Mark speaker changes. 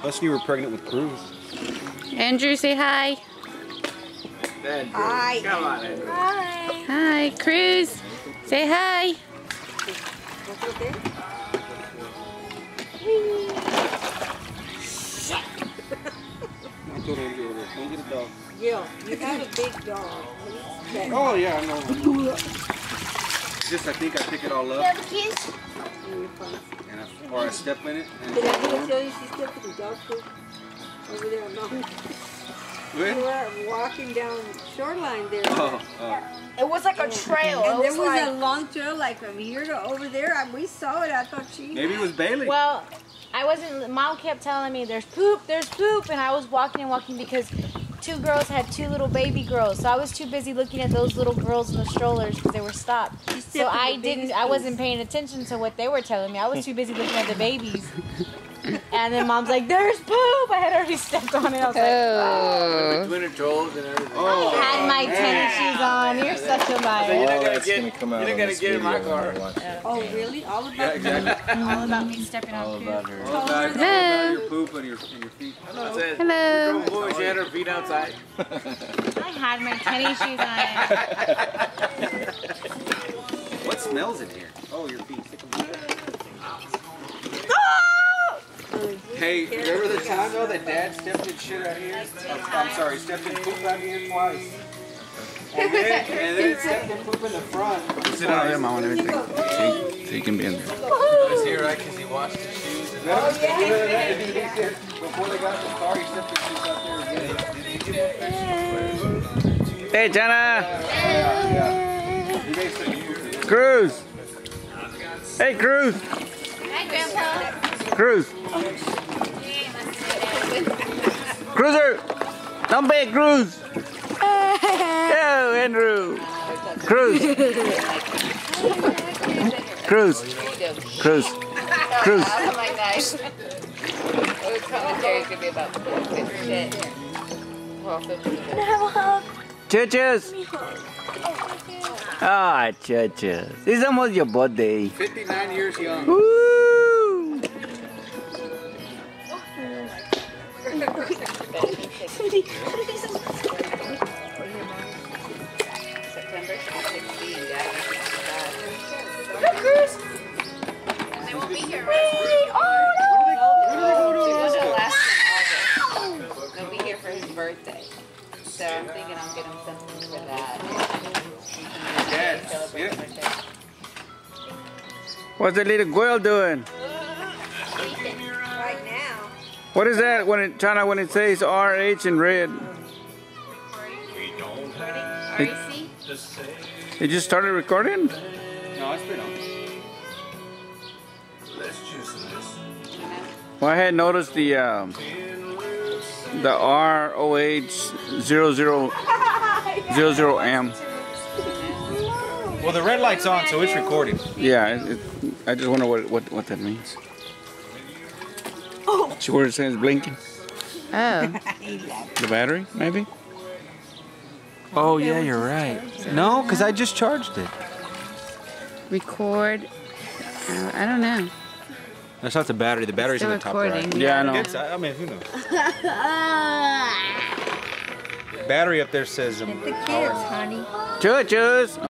Speaker 1: Plus you were pregnant with Cruz.
Speaker 2: Andrew, say hi.
Speaker 3: Andrew.
Speaker 4: Hi.
Speaker 3: Come on, Andrew.
Speaker 4: Hi.
Speaker 2: Hi, Cruz. Say hi.
Speaker 1: Don't get a dog.
Speaker 4: Gil, you have a big dog.
Speaker 1: Oh yeah, I know. Just I think I pick it all up and or I step in it. And
Speaker 4: Did I tell you she stepped in the dog poop over there along? We
Speaker 1: Good?
Speaker 4: were walking down shoreline there.
Speaker 1: Oh,
Speaker 5: It was like a trail.
Speaker 4: And
Speaker 5: It
Speaker 4: there
Speaker 5: was
Speaker 4: was
Speaker 5: like,
Speaker 4: a long trail like from here to over there. We saw it. I thought she...
Speaker 1: maybe it was Bailey.
Speaker 5: well, I wasn't. Mom kept telling me there's poop, and I was walking and walking because two girls had two little baby girls. So I was too busy looking at those little girls in the strollers because they were stopped. So I didn't. I wasn't paying attention to what they were telling me. I was too busy looking at the babies. And then Mom's like, "There's poop!" I had already stepped on it. I was like,
Speaker 2: Oh.
Speaker 3: Between the trolls and everything.
Speaker 1: Oh,
Speaker 5: I had my tennis shoes on. You're such a
Speaker 3: You're
Speaker 5: liar.
Speaker 3: not gonna
Speaker 6: that's
Speaker 3: get.
Speaker 6: gonna come out
Speaker 3: You're
Speaker 6: on
Speaker 3: not gonna
Speaker 6: this
Speaker 3: get in my
Speaker 6: video when I
Speaker 3: car.
Speaker 6: watch it.
Speaker 4: Oh, really? All about
Speaker 1: yeah, exactly.
Speaker 5: All about me stepping on
Speaker 6: All
Speaker 5: poop.
Speaker 6: about her.
Speaker 1: All about
Speaker 2: Hello.
Speaker 1: your poop and your feet.
Speaker 3: I said,
Speaker 2: Hello.
Speaker 3: boy, she had her feet outside.
Speaker 5: I had my tennis shoes on.
Speaker 1: What smells in here? Oh, your feet. Stick them in there. Hey, remember the time though that Dad stepped in shit out here? I'm sorry, stepped in poop out here twice. And then stepped in poop in the front.
Speaker 6: Sit down there, Mom, and everything. So you can be in there.
Speaker 3: He's here, right? Because he washed his shoes. And
Speaker 1: Before they got in the car, he stepped in shoes out there again.
Speaker 6: Hey, Jenna!
Speaker 1: He made some
Speaker 6: Cruz! Hey, Cruz!
Speaker 5: Hi, Grandpa.
Speaker 6: Cruz! Cruiser! Don't be a Cruz! Yo, Andrew! Cruz! Cruz! Cruz! Cruz!
Speaker 2: my gosh. The commentary's gonna be about shit. Well,
Speaker 6: Churches! Ah, churches. It's almost your birthday.
Speaker 1: 59 years young.
Speaker 6: Woo!
Speaker 2: September 16, guys.
Speaker 5: They won't be here, right?
Speaker 2: They'll be here for his birthday. So I'm thinking I'll get him something for that. Celebrate his birthday.
Speaker 6: What's the little girl doing?
Speaker 4: right now.
Speaker 6: What is that when it, China, when it says RH in red?
Speaker 5: REC?
Speaker 6: It just started recording?
Speaker 1: No, it's been on.
Speaker 6: Well, I had noticed the ROH 0000M.
Speaker 1: Well, the red light's on, so it's recording.
Speaker 6: Yeah, I just wonder what that means. See where it says blinking?
Speaker 2: Oh.
Speaker 6: The battery, maybe?
Speaker 1: Oh, yeah, you're right. No, because I just charged it.
Speaker 2: Record. I don't know.
Speaker 1: That's not the battery. The battery's
Speaker 2: Still
Speaker 1: in the top right.
Speaker 2: recording.
Speaker 6: Yeah, I know.
Speaker 1: I mean, who knows? Battery up there says...
Speaker 4: The kids, honey.
Speaker 6: Churches!